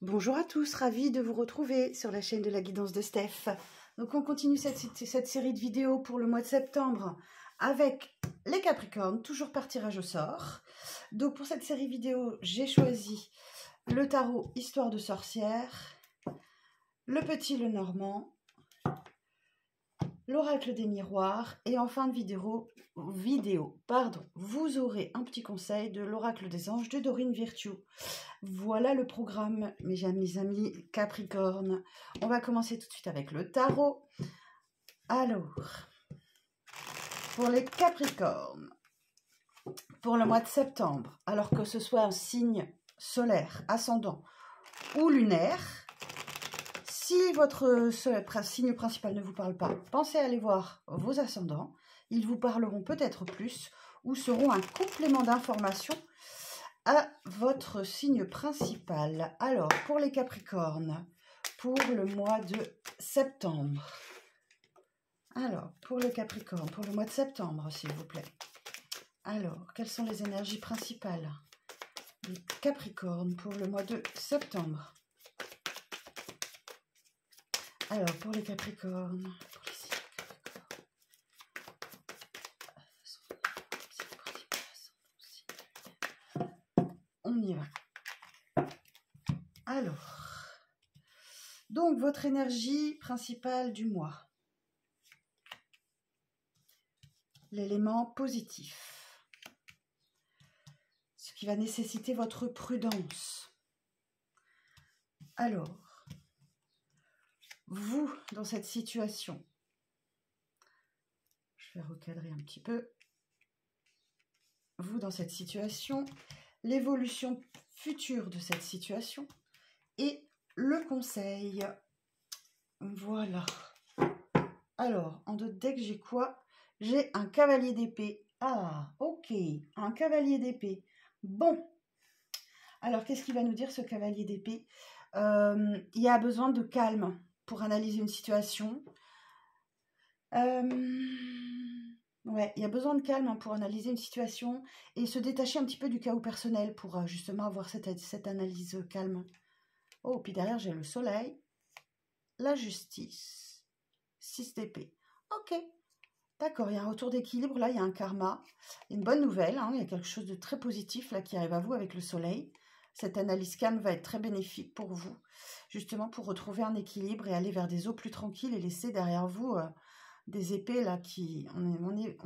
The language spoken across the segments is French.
Bonjour à tous, ravie de vous retrouver sur la chaîne de la guidance de Steph. Donc on continue cette série de vidéos pour le mois de septembre avec les Capricornes, toujours par tirage au sort. Donc pour cette série vidéo, j'ai choisi le tarot Histoire de sorcière, le petit Lenormand, l'oracle des miroirs et en fin de vidéo, vous aurez un petit conseil de l'oracle des anges de Dorine Virtue. Voilà le programme, mes amis Capricorne. On va commencer tout de suite avec le tarot. Alors, pour les Capricornes, pour le mois de septembre, alors que ce soit un signe solaire, ascendant ou lunaire, si votre signe principal ne vous parle pas, pensez à aller voir vos ascendants. Ils vous parleront peut-être plus ou seront un complément d'information à votre signe principal. Alors, pour les Capricornes, pour le mois de septembre. Alors, pour les Capricornes, pour le mois de septembre, s'il vous plaît. Alors, quelles sont les énergies principales des Capricornes pour le mois de septembre? Alors, pour les Capricornes, pour les signes Capricornes, on y va. Alors, donc votre énergie principale du mois. L'élément positif. Ce qui va nécessiter votre prudence. Alors, vous, dans cette situation, je vais recadrer un petit peu. Vous, dans cette situation, l'évolution future de cette situation et le conseil. Voilà. Alors, en deux decks, j'ai quoi? J'ai un cavalier d'épée. Ah, ok, un cavalier d'épée. Bon. Alors, qu'est-ce qu'il va nous dire, ce cavalier d'épée? Il y a besoin de calme pour analyser une situation. Ouais, il y a besoin de calme pour analyser une situation et se détacher un petit peu du chaos personnel pour justement avoir cette analyse calme. Oh, puis derrière, j'ai le soleil, la justice, 6 d'épée. Ok, d'accord, il y a un retour d'équilibre, là, il y a un karma. Une bonne nouvelle, hein, il y a quelque chose de très positif là qui arrive à vous avec le soleil. Cette analyse calme va être très bénéfique pour vous, justement pour retrouver un équilibre et aller vers des eaux plus tranquilles et laisser derrière vous des épées là qui... On est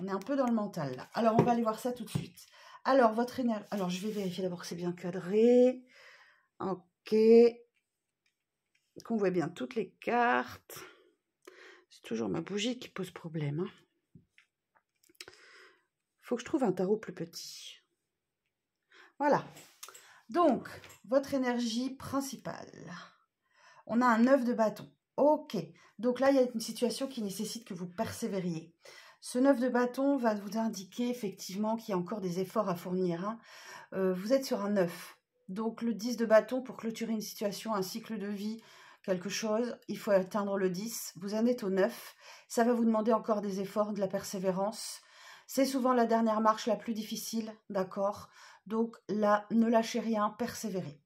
un peu dans le mental là. Alors, on va aller voir ça tout de suite. Alors, votre énergie... Alors, je vais vérifier d'abord que c'est bien cadré. Ok. Qu'on voit bien toutes les cartes. C'est toujours ma bougie qui pose problème. Faut que je trouve un tarot plus petit. Voilà. Donc, votre énergie principale. On a un 9 de bâton. Ok. Donc là, il y a une situation qui nécessite que vous persévériez. Ce 9 de bâton va vous indiquer effectivement qu'il y a encore des efforts à fournir. Hein. Vous êtes sur un 9. Donc le 10 de bâton, pour clôturer une situation, un cycle de vie, quelque chose, il faut atteindre le 10. Vous en êtes au 9. Ça va vous demander encore des efforts, de la persévérance. C'est souvent la dernière marche la plus difficile, d'accord? Donc là, ne lâchez rien, persévérez.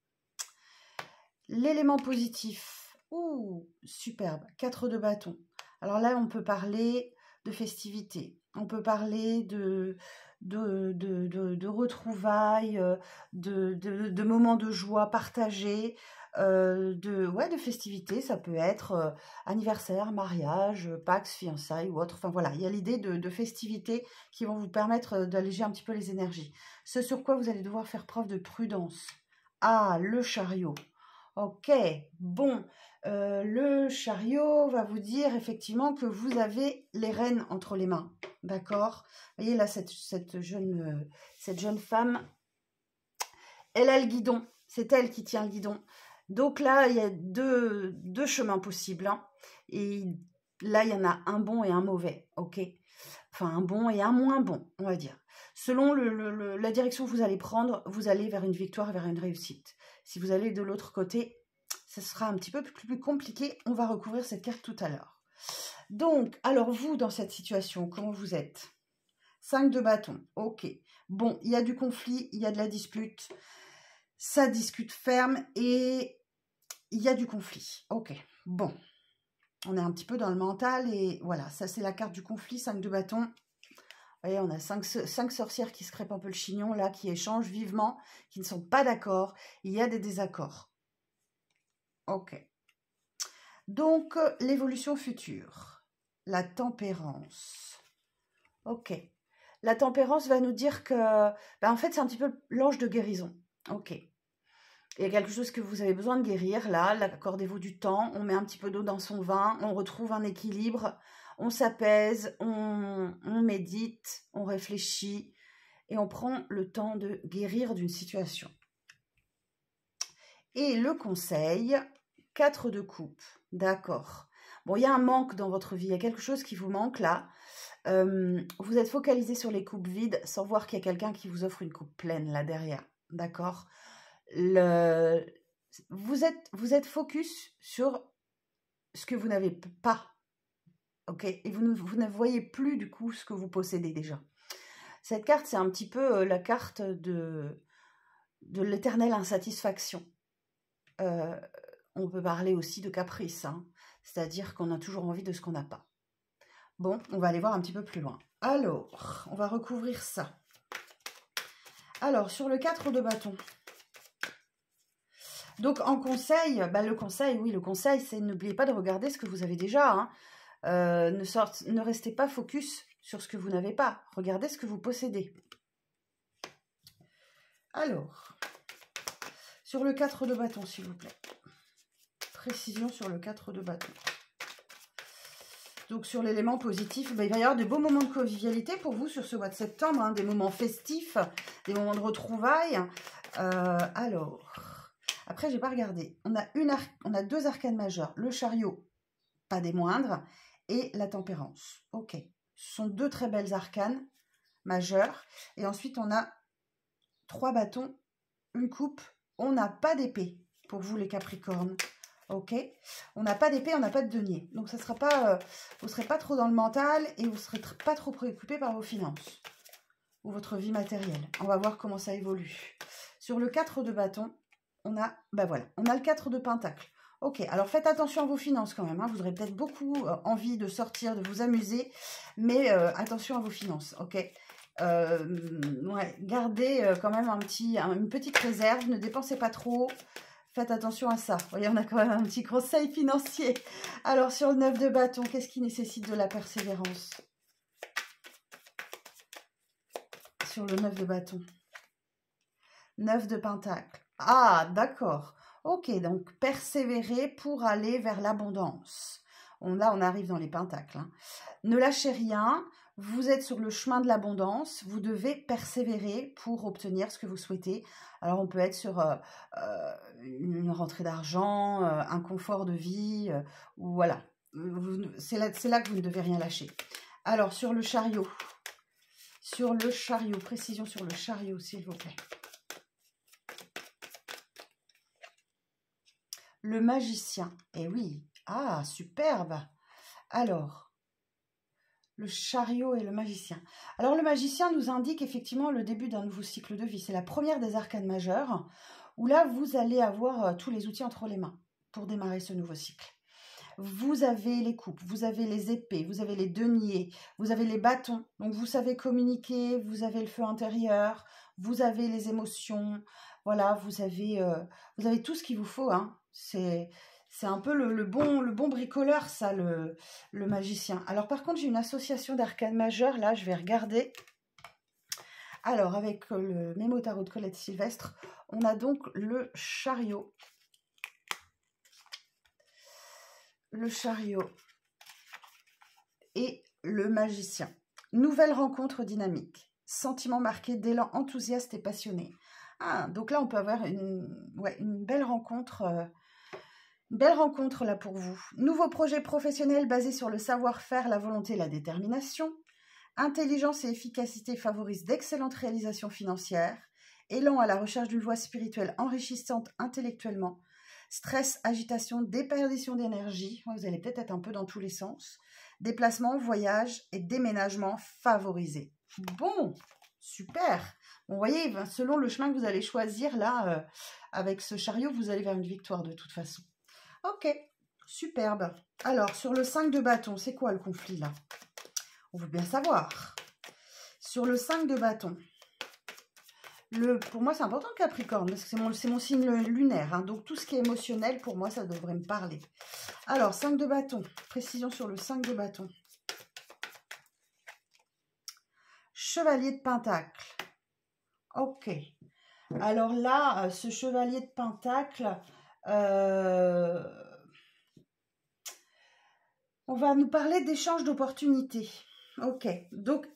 L'élément positif, ouh, superbe, 4 de bâton. Alors là, on peut parler de festivités, on peut parler de retrouvailles, de moments de joie partagés, de festivités. Ça peut être anniversaire, mariage, Pax, fiançailles ou autre. Enfin voilà, il y a l'idée de festivités qui vont vous permettre d'alléger un petit peu les énergies. Ce sur quoi vous allez devoir faire preuve de prudence. Ah, le chariot. Ok, bon, le chariot va vous dire effectivement que vous avez les rênes entre les mains, d'accord? Vous voyez là, cette jeune femme, elle a le guidon, c'est elle qui tient le guidon. Donc là, il y a deux chemins possibles, hein, et là, il y en a un bon et un mauvais, ok? Enfin, un bon et un moins bon, on va dire. Selon la direction que vous allez prendre, vous allez vers une victoire, vers une réussite. Si vous allez de l'autre côté, ce sera un petit peu plus compliqué. On va recouvrir cette carte tout à l'heure. Donc, alors vous, dans cette situation, comment vous êtes? 5 de bâton, ok. Bon, il y a du conflit, il y a de la dispute. Ça discute ferme et il y a du conflit. Ok, bon. On est un petit peu dans le mental et voilà, ça c'est la carte du conflit, 5 de bâton. Vous voyez, on a 5 sorcières qui se crêpent un peu le chignon, là, qui échangent vivement, qui ne sont pas d'accord. Il y a des désaccords. Ok. Donc, l'évolution future. La tempérance. Ok. La tempérance va nous dire que, en fait, c'est un petit peu l'ange de guérison. Ok. Il y a quelque chose que vous avez besoin de guérir, là, accordez-vous du temps, on met un petit peu d'eau dans son vin, on retrouve un équilibre, on s'apaise, on médite, on réfléchit et on prend le temps de guérir d'une situation. Et le conseil, 4 de coupe, d'accord. Bon, il y a un manque dans votre vie, il y a quelque chose qui vous manque là. Vous êtes focalisé sur les coupes vides sans voir qu'il y a quelqu'un qui vous offre une coupe pleine là derrière, d'accord. Vous êtes focus sur ce que vous n'avez pas, ok, et vous ne voyez plus du coup ce que vous possédez déjà. Cette carte, c'est un petit peu la carte de l'éternelle insatisfaction. On peut parler aussi de caprice, hein, c'est-à-dire qu'on a toujours envie de ce qu'on n'a pas. Bon, on va aller voir un petit peu plus loin. Alors, on va recouvrir ça. Alors, sur le 4 de bâton. Donc, en conseil, le conseil, c'est n'oubliez pas de regarder ce que vous avez déjà. Hein. Ne restez pas focus sur ce que vous n'avez pas. Regardez ce que vous possédez. Alors, sur le 4 de bâton, s'il vous plaît. Précision sur le 4 de bâton. Donc, sur l'élément positif, il va y avoir de beaux moments de convivialité pour vous sur ce mois de septembre. Hein, des moments festifs, des moments de retrouvailles. Alors... Après, j'ai pas regardé. On a 2 arcanes majeures. Le chariot, pas des moindres, et la tempérance. Ok. Ce sont 2 très belles arcanes majeures. Et ensuite, on a 3 bâtons, une coupe. On n'a pas d'épée pour vous, les Capricornes. Ok. On n'a pas d'épée, on n'a pas de denier. Donc, ça sera pas, vous ne serez pas trop dans le mental et vous ne serez pas trop préoccupé par vos finances ou votre vie matérielle. On va voir comment ça évolue. Sur le 4 de bâton, on a, on a le 4 de pentacle. Ok, alors faites attention à vos finances quand même. Hein. Vous aurez peut-être beaucoup envie de sortir, de vous amuser, mais attention à vos finances, ok. Gardez quand même une petite réserve, ne dépensez pas trop. Faites attention à ça. Vous voyez, on a quand même un petit conseil financier. Alors, sur le 9 de bâton, qu'est-ce qui nécessite de la persévérance? Sur le 9 de bâton. 9 de pentacle. Ah, d'accord. Ok, donc persévérer pour aller vers l'abondance. Là, on arrive dans les pentacles. Hein. Ne lâchez rien. Vous êtes sur le chemin de l'abondance. Vous devez persévérer pour obtenir ce que vous souhaitez. Alors, on peut être sur une rentrée d'argent, un confort de vie, ou voilà. C'est là que vous ne devez rien lâcher. Alors, sur le chariot. Sur le chariot. Précision sur le chariot, s'il vous plaît. Le magicien. Eh oui. Ah, superbe. Alors, le chariot et le magicien. Alors, le magicien nous indique effectivement le début d'un nouveau cycle de vie. C'est la première des arcanes majeures où là, vous allez avoir tous les outils entre les mains pour démarrer ce nouveau cycle. Vous avez les coupes, vous avez les épées, vous avez les deniers, vous avez les bâtons. Donc, vous savez communiquer, vous avez le feu intérieur, vous avez les émotions. Voilà, vous avez tout ce qu'il vous faut. Hein. C'est un peu le bon bricoleur, ça, le magicien. Alors, par contre, j'ai une association d'arcanes majeures. Là, je vais regarder. Alors, avec le Mémo Tarot de Colette Sylvestre, on a donc le chariot. Le chariot et le magicien. Nouvelle rencontre dynamique. Sentiment marqué d'élan enthousiaste et passionné. Ah, donc là, on peut avoir une belle rencontre. Une belle rencontre là pour vous. Nouveau projet professionnel basé sur le savoir-faire, la volonté et la détermination. Intelligence et efficacité favorisent d'excellentes réalisations financières. Élan à la recherche d'une voie spirituelle enrichissante intellectuellement. Stress, agitation, déperdition d'énergie. Vous allez peut-être être un peu dans tous les sens. Déplacement, voyage et déménagement favorisés. Bon, super. Bon, vous voyez, ben, selon le chemin que vous allez choisir, là, avec ce chariot, vous allez vers une victoire de toute façon. Ok, superbe. Alors, sur le 5 de bâton, c'est quoi le conflit, là? On veut bien savoir. Sur le 5 de bâton, pour moi, c'est important, Capricorne, parce que c'est mon signe lunaire. Hein, donc, tout ce qui est émotionnel, pour moi, ça devrait me parler. Alors, 5 de bâton. Précision sur le 5 de bâton. Chevalier de pentacle. Ok. Alors là, ce chevalier de pentacle, on va nous parler d'échange d'opportunités. Ok. Donc,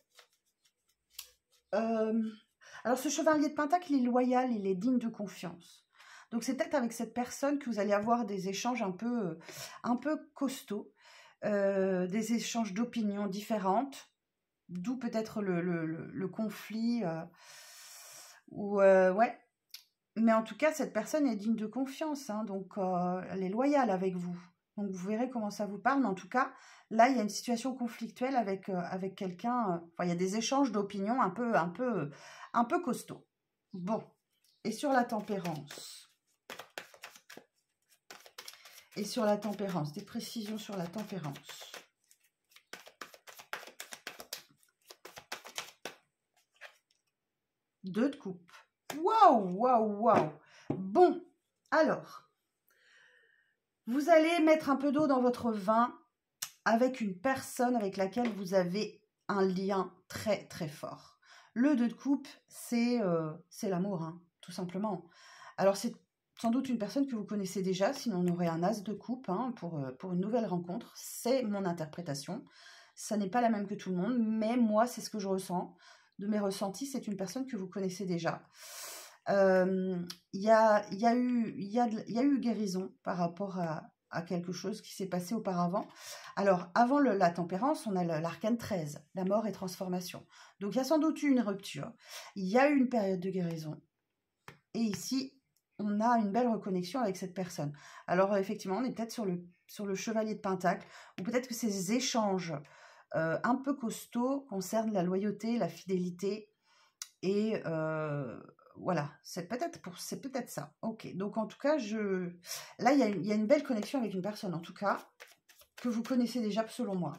alors ce chevalier de pentacle, il est loyal, il est digne de confiance. Donc, c'est peut-être avec cette personne que vous allez avoir des échanges un peu costauds, des échanges d'opinions différentes, d'où peut-être le conflit. Ouais. Mais en tout cas, cette personne est digne de confiance, hein, donc elle est loyale avec vous. Donc, vous verrez comment ça vous parle. Mais en tout cas, là, il y a une situation conflictuelle avec quelqu'un. Enfin, il y a des échanges d'opinions un peu costauds. Bon. Et sur la tempérance. Et sur la tempérance, des précisions sur la tempérance. Deux de coupe. Waouh, waouh, waouh. Bon, alors, vous allez mettre un peu d'eau dans votre vin avec une personne avec laquelle vous avez un lien très, très fort. Le 2 de coupe, c'est l'amour, hein, tout simplement. Alors, c'est sans doute une personne que vous connaissez déjà, sinon on aurait un as de coupe hein, pour une nouvelle rencontre. C'est mon interprétation. Ça n'est pas la même que tout le monde, mais moi, c'est ce que je ressens. De mes ressentis, c'est une personne que vous connaissez déjà. Il y a eu guérison par rapport à quelque chose qui s'est passé auparavant. Alors, avant la tempérance, on a l'arcane 13, la mort et transformation. Donc, il y a sans doute eu une rupture. Il y a eu une période de guérison. Et ici, on a une belle reconnexion avec cette personne. Alors, effectivement, on est peut-être sur le chevalier de pentacle, ou peut-être que ces échanges un peu costauds concernent la loyauté, la fidélité, et voilà, c'est peut-être ça. Ok, donc en tout cas, là, il y a une belle connexion avec une personne, en tout cas, que vous connaissez déjà, selon moi.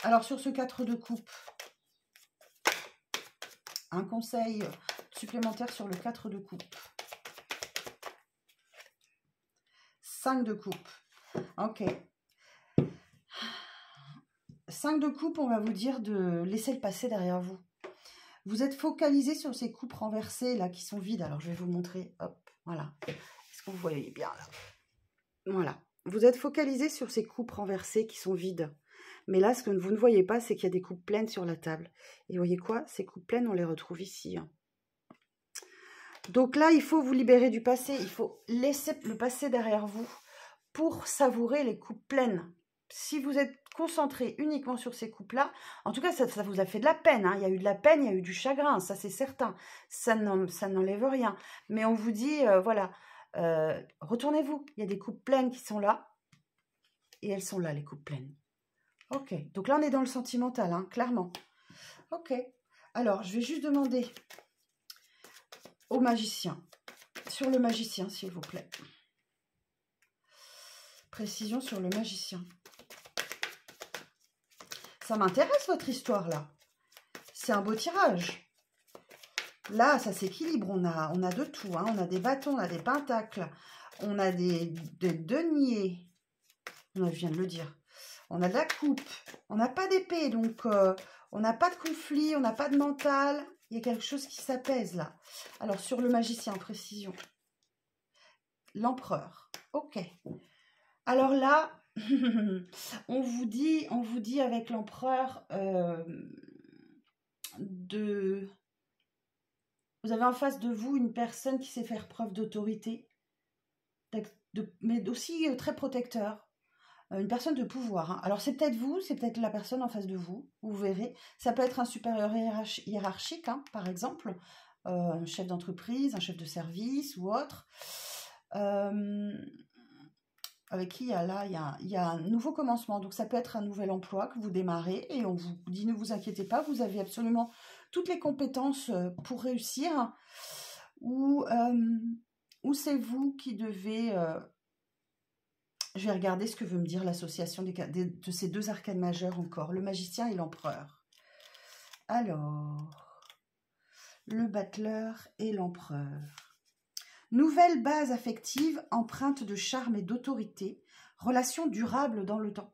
Alors, sur ce 4 de coupe, un conseil supplémentaire sur le 4 de coupe. 5 de coupe. Ok. 5 de coupe, on va vous dire de laisser le passé derrière vous. Vous êtes focalisé sur ces coupes renversées là qui sont vides. Alors je vais vous montrer. Hop, voilà. Est-ce que vous voyez bien là? Voilà. Vous êtes focalisé sur ces coupes renversées qui sont vides. Mais là, ce que vous ne voyez pas, c'est qu'il y a des coupes pleines sur la table. Et vous voyez quoi? Ces coupes pleines, on les retrouve ici. Hein. Donc là, il faut vous libérer du passé. Il faut laisser le passé derrière vous pour savourer les coupes pleines. Si vous êtes concentré uniquement sur ces coupes-là, en tout cas, ça vous a fait de la peine. Hein. Il y a eu de la peine, il y a eu du chagrin, ça c'est certain. Ça n'enlève rien. Mais on vous dit, voilà, retournez-vous. Il y a des coupes pleines qui sont là. Et elles sont là, les coupes pleines. Ok, donc là, on est dans le sentimental, hein, clairement. Ok, alors, je vais juste demander au magicien, sur le magicien, s'il vous plaît. Précision sur le magicien. Ça m'intéresse, votre histoire, là. C'est un beau tirage. Là, ça s'équilibre. On a de tout. Hein. On a des bâtons, on a des pentacles. On a des deniers. Je viens de le dire. On a de la coupe. On n'a pas d'épée. Donc, on n'a pas de conflit. On n'a pas de mental. Il y a quelque chose qui s'apaise, là. Alors, sur le magicien, précision. L'empereur. Ok. Alors là... on vous dit avec l'empereur vous avez en face de vous une personne qui sait faire preuve d'autorité, mais aussi très protecteur, une personne de pouvoir. Hein. Alors c'est peut-être vous, c'est peut-être la personne en face de vous, vous verrez. Ça peut être un supérieur hiérarchique, hein, par exemple, un chef d'entreprise, un chef de service ou autre. Avec qui il y a un nouveau commencement. Donc, ça peut être un nouvel emploi que vous démarrez et on vous dit, ne vous inquiétez pas, vous avez absolument toutes les compétences pour réussir, ou c'est vous qui devez... je vais regarder ce que veut me dire l'association de ces deux arcanes majeures encore, le magicien et l'empereur. Alors, le battleur et l'empereur. Nouvelle base affective, empreinte de charme et d'autorité, relation durable dans le temps.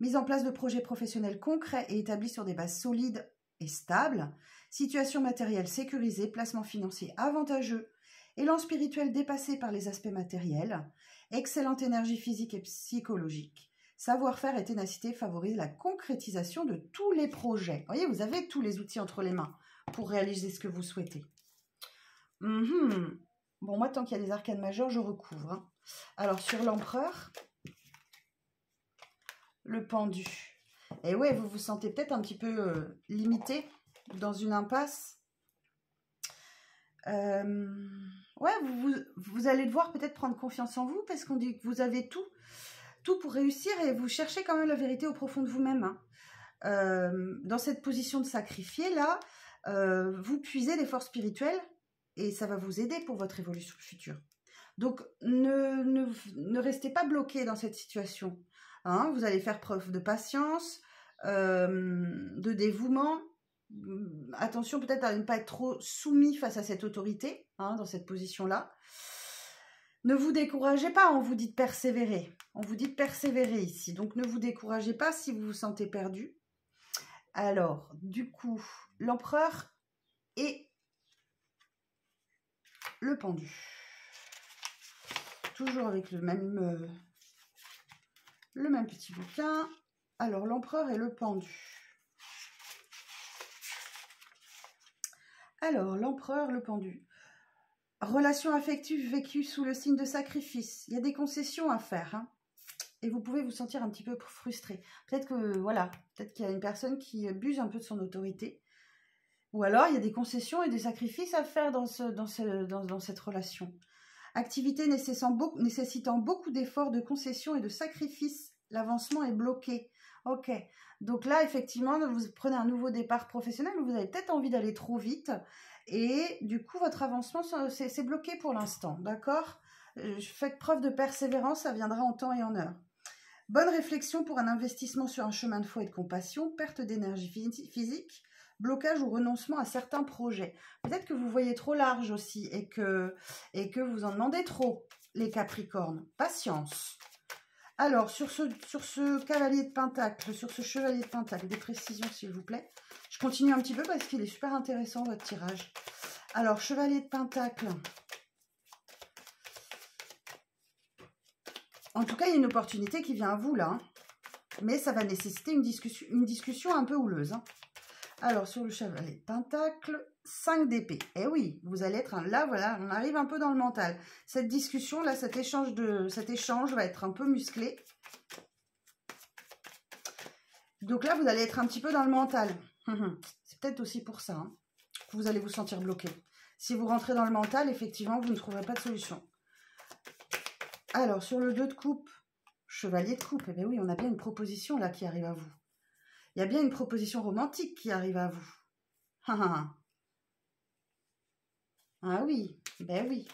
Mise en place de projets professionnels concrets et établis sur des bases solides et stables, situation matérielle sécurisée, placement financier avantageux, élan spirituel dépassé par les aspects matériels, excellente énergie physique et psychologique, savoir-faire et ténacité favorisent la concrétisation de tous les projets. Vous voyez, vous avez tous les outils entre les mains pour réaliser ce que vous souhaitez. Bon, moi, tant qu'il y a des arcanes majeures, je recouvre. Hein. Alors, sur l'empereur, le pendu. Et ouais, vous vous sentez peut-être un petit peu limité, dans une impasse. Ouais, vous allez devoir peut-être prendre confiance en vous, parce qu'on dit que vous avez tout pour réussir, et vous cherchez quand même la vérité au profond de vous-même. Hein. Dans cette position de sacrifié, là, vous puisez des forces spirituelles, et ça va vous aider pour votre évolution future. Donc, ne restez pas bloqué dans cette situation. Hein, vous allez faire preuve de patience, de dévouement. Attention peut-être à ne pas être trop soumis face à cette autorité, hein, dans cette position-là. Ne vous découragez pas, on vous dit de persévérer. On vous dit de persévérer ici. Donc, ne vous découragez pas si vous vous sentez perdu. Alors, du coup, l'empereur et le pendu. Toujours avec le même petit bouquin. Alors, l'empereur et le pendu. Alors, l'empereur, le pendu. Relation affective vécue sous le signe de sacrifice. Il y a des concessions à faire. Hein, et vous pouvez vous sentir un petit peu frustré. Peut-être que, voilà, peut-être qu'il y a une personne qui abuse un peu de son autorité. Ou alors, il y a des concessions et des sacrifices à faire dans cette relation. Activité nécessitant beaucoup d'efforts, de concessions et de sacrifices. L'avancement est bloqué. Ok. Donc là, effectivement, vous prenez un nouveau départ professionnel, vous avez peut-être envie d'aller trop vite. Et du coup, votre avancement, c'est bloqué pour l'instant. D'accord ? Faites preuve de persévérance, ça viendra en temps et en heure. Bonne réflexion pour un investissement sur un chemin de foi et de compassion. Perte d'énergie physique. Blocage ou renoncement à certains projets. Peut-être que vous voyez trop large aussi et que vous en demandez trop, les Capricornes. Patience. Alors, sur ce cavalier de pentacle, sur ce chevalier de pentacle, des précisions s'il vous plaît. Je continue un petit peu parce qu'il est super intéressant votre tirage. Alors, chevalier de pentacle. En tout cas, il y a une opportunité qui vient à vous là. Hein. Mais ça va nécessiter une discussion un peu houleuse. Hein. Alors, sur le chevalier de pentacle, 5 d'épée. Eh oui, vous allez être... Là, voilà, on arrive un peu dans le mental. Cette discussion, là, cet échange va être un peu musclé. Donc là, vous allez être un petit peu dans le mental. C'est peut-être aussi pour ça hein, que vous allez vous sentir bloqué. Si vous rentrez dans le mental, effectivement, vous ne trouverez pas de solution. Alors, sur le 2 de coupe, chevalier de coupe, eh bien oui, on a bien une proposition là qui arrive à vous. Il y a bien une proposition romantique qui arrive à vous. Ah oui, ben oui.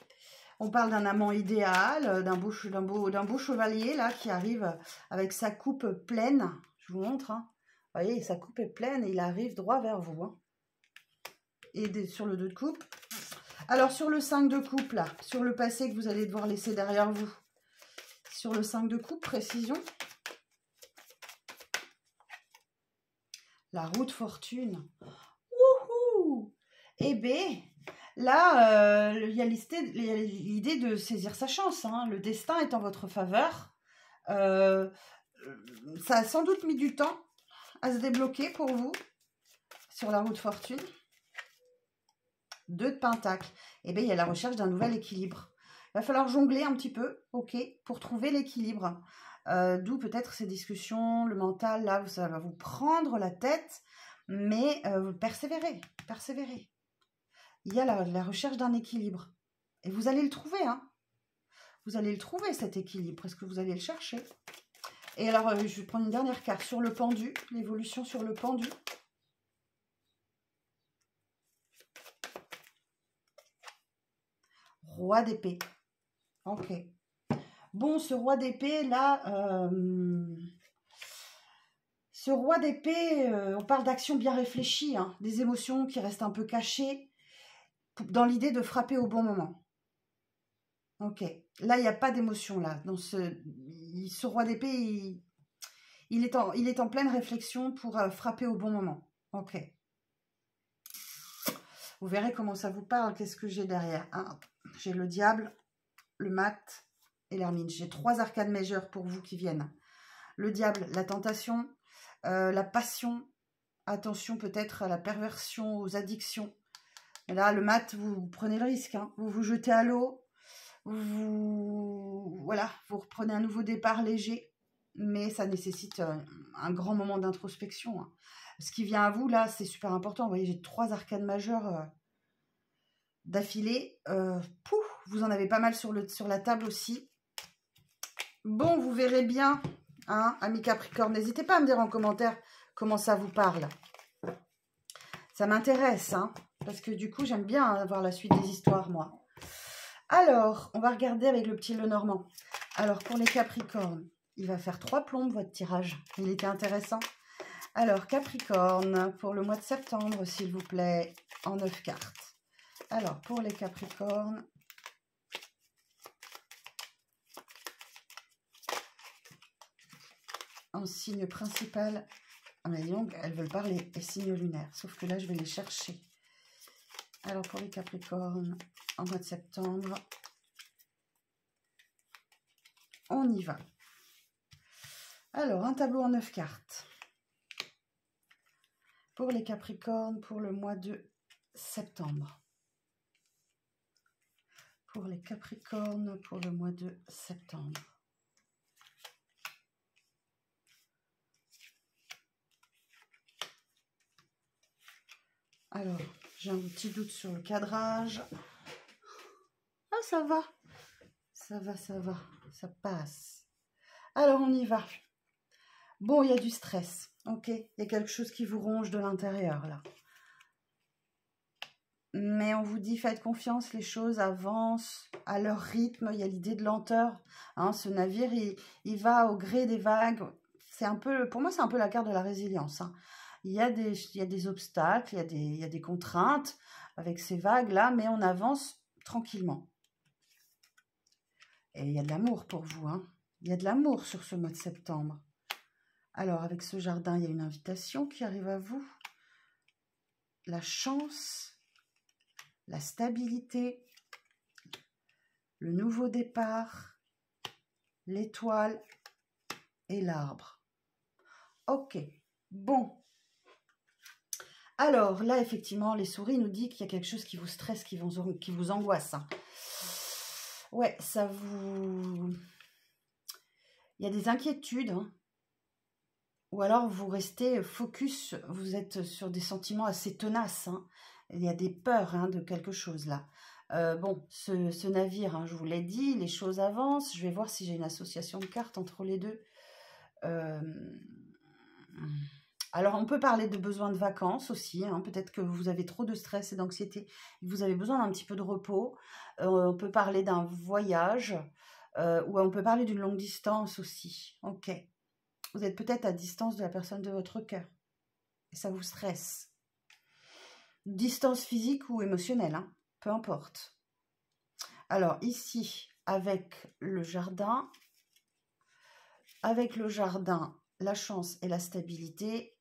On parle d'un amant idéal, d'un beau chevalier là qui arrive avec sa coupe pleine. Je vous montre. Hein. Vous voyez, sa coupe est pleine et il arrive droit vers vous. Hein. Et sur le 2 de coupe. Alors sur le 5 de coupe là, sur le passé que vous allez devoir laisser derrière vous. Sur le 5 de coupe, précision. La roue de fortune. Wouhou! Eh bien, là, il y a l'idée de saisir sa chance. Hein. Le destin est en votre faveur. Ça a sans doute mis du temps à se débloquer pour vous sur la roue de fortune. 2 de pentacle. Eh bien, il y a la recherche d'un nouvel équilibre. Il va falloir jongler un petit peu, ok, pour trouver l'équilibre. D'où peut-être ces discussions, le mental, là, ça va vous prendre la tête, mais persévérez. Il y a la recherche d'un équilibre. Et vous allez le trouver, hein. Vous allez le trouver, cet équilibre, parce que vous allez le chercher. Et alors, je vais prendre une dernière carte sur le pendu, l'évolution sur le pendu. Roi d'épée. Ok. Bon, ce roi d'épée, là, ce roi d'épée, on parle d'actions bien réfléchies, hein, des émotions qui restent un peu cachées, dans l'idée de frapper au bon moment. Ok. Là, il n'y a pas d'émotion, là. Dans ce roi d'épée, il est en pleine réflexion pour frapper au bon moment. Ok. Vous verrez comment ça vous parle. Qu'est-ce que j'ai derrière, hein? J'ai le diable, le mat et l'hermine. J'ai 3 arcanes majeures pour vous qui viennent. Le diable, la tentation, la passion. Attention peut-être à la perversion, aux addictions. Et là, le mat, vous prenez le risque. Hein. Vous vous jetez à l'eau. Voilà, vous reprenez un nouveau départ léger. Mais ça nécessite un grand moment d'introspection. Hein. Ce qui vient à vous, là, c'est super important. Vous voyez, j'ai 3 arcanes majeures d'affilée. Vous en avez pas mal sur la table aussi. Bon, vous verrez bien, hein, amis Capricorne. N'hésitez pas à me dire en commentaire comment ça vous parle. Ça m'intéresse, hein, parce que du coup, j'aime bien avoir la suite des histoires, moi. Alors, on va regarder avec le petit Lenormand. Alors, pour les Capricornes, il va faire 3 plombes, votre tirage. Il était intéressant. Alors, Capricorne, pour le mois de septembre, s'il vous plaît, en 9 cartes. Alors, pour les Capricornes, en signe principal, donc, elles veulent parler, les signes lunaires, sauf que là, je vais les chercher. Alors, pour les Capricornes, en mois de septembre, on y va. Alors, un tableau en 9 cartes. Pour les Capricornes, pour le mois de septembre. Pour les Capricornes, pour le mois de septembre. Alors, j'ai un petit doute sur le cadrage. Ah, ça va. Ça va, ça va. Ça passe. Alors, on y va. Bon, il y a du stress. Ok, il y a quelque chose qui vous ronge de l'intérieur, là. Mais on vous dit, faites confiance, les choses avancent à leur rythme. Il y a l'idée de lenteur. Hein, ce navire, il va au gré des vagues. C'est un peu, pour moi, c'est un peu la carte de la résilience. Hein. Il y a des obstacles, il y a des contraintes avec ces vagues-là, mais on avance tranquillement. Et il y a de l'amour pour vous. Hein. Il y a de l'amour sur ce mois de septembre. Alors, avec ce jardin, il y a une invitation qui arrive à vous. La chance, la stabilité, le nouveau départ, l'étoile et l'arbre. Ok, bon. Alors, là, effectivement, les souris nous disent qu'il y a quelque chose qui vous stresse, qui vous angoisse. Hein. Ouais, ça vous... Il y a des inquiétudes, hein. Ou alors vous restez focus, vous êtes sur des sentiments assez tenaces. Hein. Il y a des peurs, hein, de quelque chose là. Bon, ce navire, hein, je vous l'ai dit, les choses avancent. Je vais voir si j'ai une association de cartes entre les deux. Alors, on peut parler de besoin de vacances aussi. Hein. Peut-être que vous avez trop de stress et d'anxiété. Vous avez besoin d'un petit peu de repos. On peut parler d'un voyage. Ou on peut parler d'une longue distance aussi. Ok. Vous êtes peut-être à distance de la personne de votre cœur. Et ça vous stresse. Distance physique ou émotionnelle, hein, peu importe. Alors ici, avec le jardin, la chance et la stabilité.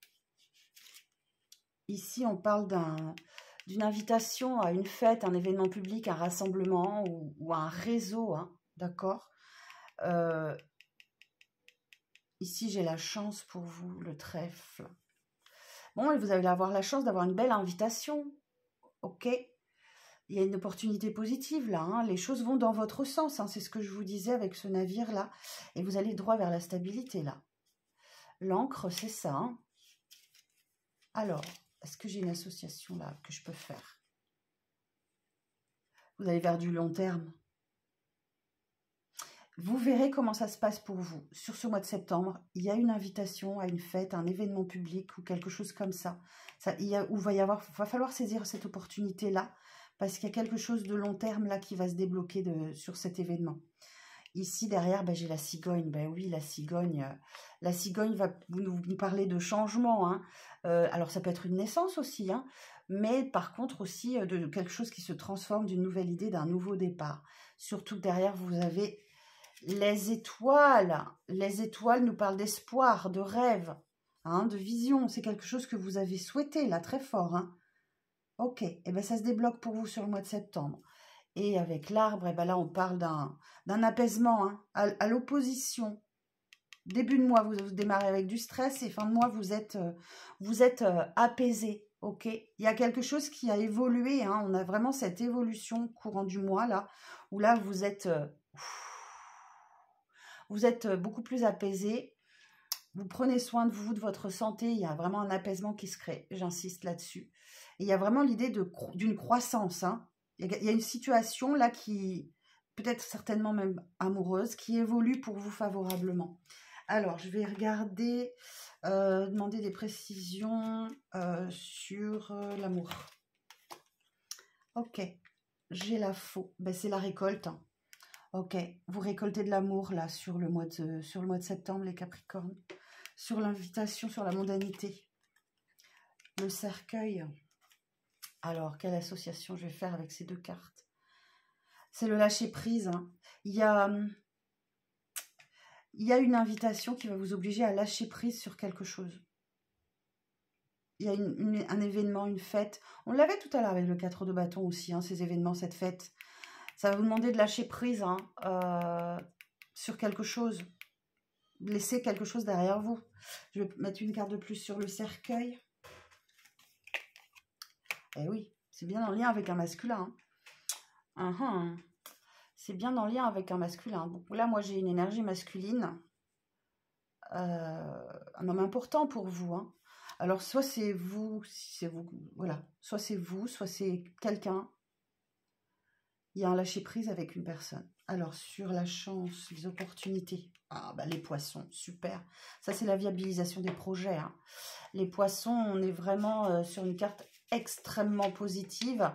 Ici, on parle d'une invitation à une fête, un événement public, un rassemblement ou un réseau, hein, d'accord. Ici, j'ai la chance pour vous, le trèfle. Bon, et vous allez avoir la chance d'avoir une belle invitation. Ok. Il y a une opportunité positive là. Hein. Les choses vont dans votre sens. Hein. C'est ce que je vous disais avec ce navire-là. Et vous allez droit vers la stabilité là. L'encre, c'est ça. Hein. Alors, est-ce que j'ai une association là que je peux faire? Vous allez vers du long terme. Vous verrez comment ça se passe pour vous. Sur ce mois de septembre, il y a une invitation à une fête, un événement public ou quelque chose comme ça. Il va falloir saisir cette opportunité-là parce qu'il y a quelque chose de long terme là qui va se débloquer sur cet événement. Ici, derrière, ben, j'ai la cigogne. Ben oui, la cigogne va nous parler de changement. Hein. Alors, ça peut être une naissance aussi, hein, mais par contre aussi de quelque chose qui se transforme, d'une nouvelle idée, d'un nouveau départ. Surtout que derrière, vous avez les étoiles. Les étoiles nous parlent d'espoir, de rêve, hein, de vision. C'est quelque chose que vous avez souhaité, là, très fort. Hein. Ok, et ben ça se débloque pour vous sur le mois de septembre. Et avec l'arbre, eh ben là, on parle d'un apaisement, hein, à l'opposition. Début de mois, vous démarrez avec du stress et fin de mois, vous êtes apaisé. Ok, il y a quelque chose qui a évolué. Hein, on a vraiment cette évolution courant du mois, là, où là, vous êtes beaucoup plus apaisé. Vous prenez soin de vous, de votre santé. Il y a vraiment un apaisement qui se crée. J'insiste là-dessus. Et il y a vraiment l'idée d'une croissance, hein. Il y a une situation là qui, peut-être certainement même amoureuse, qui évolue pour vous favorablement. Alors, je vais regarder, demander des précisions sur l'amour. Ok, j'ai la faux. Ben, c'est la récolte. Hein. Ok, vous récoltez de l'amour là sur le mois de septembre, les Capricornes. Sur l'invitation, sur la mondanité. Le cercueil. Alors, quelle association je vais faire avec ces deux cartes? C'est le lâcher-prise. Hein. Il y a une invitation qui va vous obliger à lâcher prise sur quelque chose. Il y a un événement, une fête. On l'avait tout à l'heure avec le 4 de bâton aussi, hein, ces événements, cette fête. Ça va vous demander de lâcher prise hein, sur quelque chose. Laisser quelque chose derrière vous. Je vais mettre une carte de plus sur le cercueil. Eh oui, c'est bien en lien avec un masculin. Hein. C'est bien en lien avec un masculin. Donc là, moi, j'ai une énergie masculine. Un homme important pour vous. Hein. Alors, soit c'est vous, voilà. Soit c'est vous, soit c'est quelqu'un. Il y a un lâcher-prise avec une personne. Alors, sur la chance, les opportunités. Ah, bah, les poissons, super. Ça, c'est la viabilisation des projets. Hein. Les poissons, on est vraiment sur une carte extrêmement positive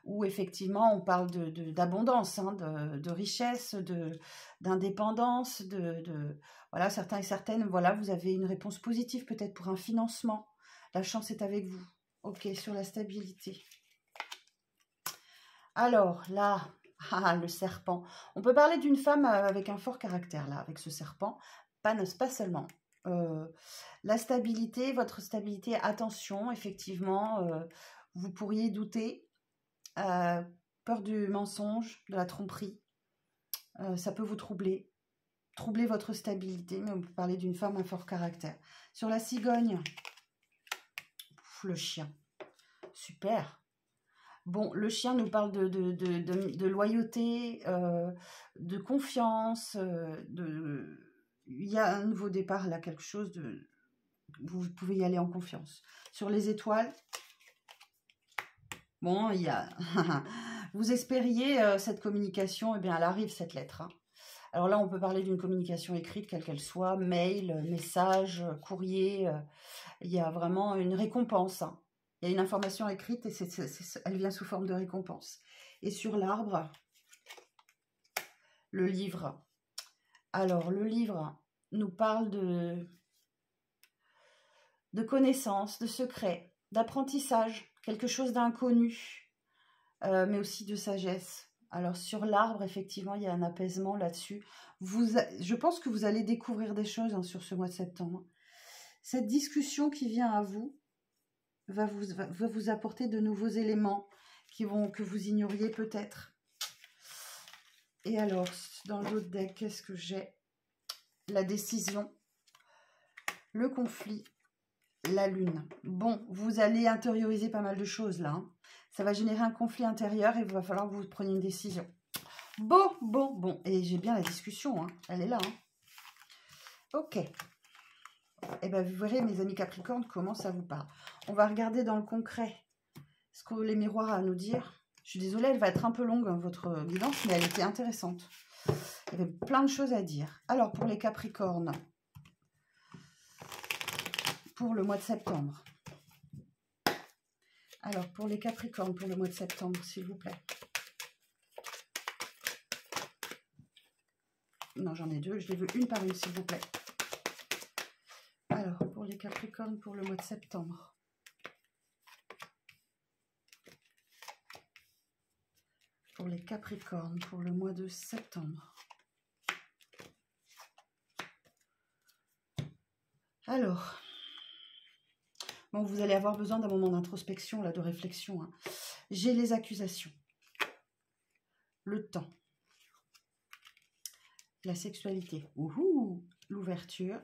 où, effectivement, on parle d'abondance, hein, de richesse, d'indépendance, voilà, certains et certaines, voilà, vous avez une réponse positive peut-être pour un financement. La chance est avec vous. Ok, sur la stabilité. Alors, là, le serpent. On peut parler d'une femme avec un fort caractère, là, avec ce serpent. Pas seulement. La stabilité, votre stabilité, attention, effectivement, vous pourriez douter. Peur du mensonge, de la tromperie. Ça peut vous troubler. Troubler votre stabilité, mais on peut parler d'une femme à fort caractère. Sur la cigogne, le chien. Super. Bon, le chien nous parle de loyauté, de confiance, il y a un nouveau départ là, quelque chose de... Vous pouvez y aller en confiance. Sur les étoiles, bon, il y a... Vous espériez cette communication, eh bien, elle arrive, cette lettre. Hein. Alors là, on peut parler d'une communication écrite, quelle qu'elle soit, mail, message, courrier. Il y a vraiment une récompense. Hein. Il y a une information écrite et elle vient sous forme de récompense. Et sur l'arbre, le livre. Alors, le livre nous parle de connaissances, de secrets, d'apprentissage, quelque chose d'inconnu, mais aussi de sagesse. Alors, sur l'arbre, effectivement, il y a un apaisement là-dessus. Je pense que vous allez découvrir des choses hein, sur ce mois de septembre. Cette discussion qui vient à vous va vous apporter de nouveaux éléments que vous ignoriez peut-être. Et alors, dans l'autre deck, qu'est-ce que j'ai? La décision, le conflit, la lune. Bon, vous allez intérioriser pas mal de choses là. Hein. Ça va générer un conflit intérieur et il va falloir que vous preniez une décision. Bon. Et j'ai bien la discussion, hein. Elle est là. Hein. Ok. Eh bien, vous verrez, mes amis Capricorne, comment ça vous parle. On va regarder dans le concret ce que les miroirs ont à nous dire. Je suis désolée, elle va être un peu longue, hein, votre guidance, mais elle était intéressante. Il y avait plein de choses à dire. Alors, pour les Capricornes, pour le mois de septembre. Alors, pour les Capricornes, pour le mois de septembre, s'il vous plaît. Non, j'en ai deux. Je les veux une par une, s'il vous plaît. Alors, pour les Capricornes, pour le mois de septembre. Pour les Capricornes, pour le mois de septembre. Alors, bon, vous allez avoir besoin d'un moment d'introspection, là, de réflexion. Hein. J'ai les accusations, le temps, la sexualité, l'ouverture,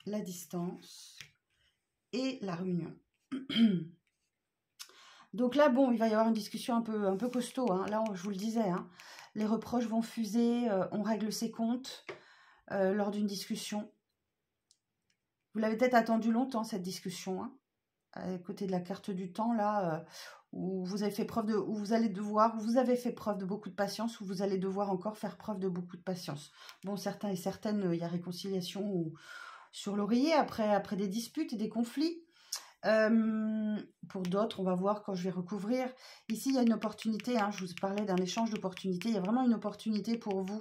la distance et la réunion. Donc là, bon, il va y avoir une discussion un peu costaud. Hein. Là, je vous le disais, hein, les reproches vont fuser, on règle ses comptes lors d'une discussion. Vous l'avez peut-être attendu longtemps, cette discussion, hein, à côté de la carte du temps, là, où vous avez fait preuve de, où vous allez devoir, où vous avez fait preuve de beaucoup de patience, où vous allez devoir encore faire preuve de beaucoup de patience. Bon, certains et certaines, il y a réconciliation sur l'oreiller après des disputes et des conflits. Pour d'autres, on va voir quand je vais recouvrir. Ici, il y a une opportunité, hein, je vous parlais d'un échange d'opportunités. Il y a vraiment une opportunité pour vous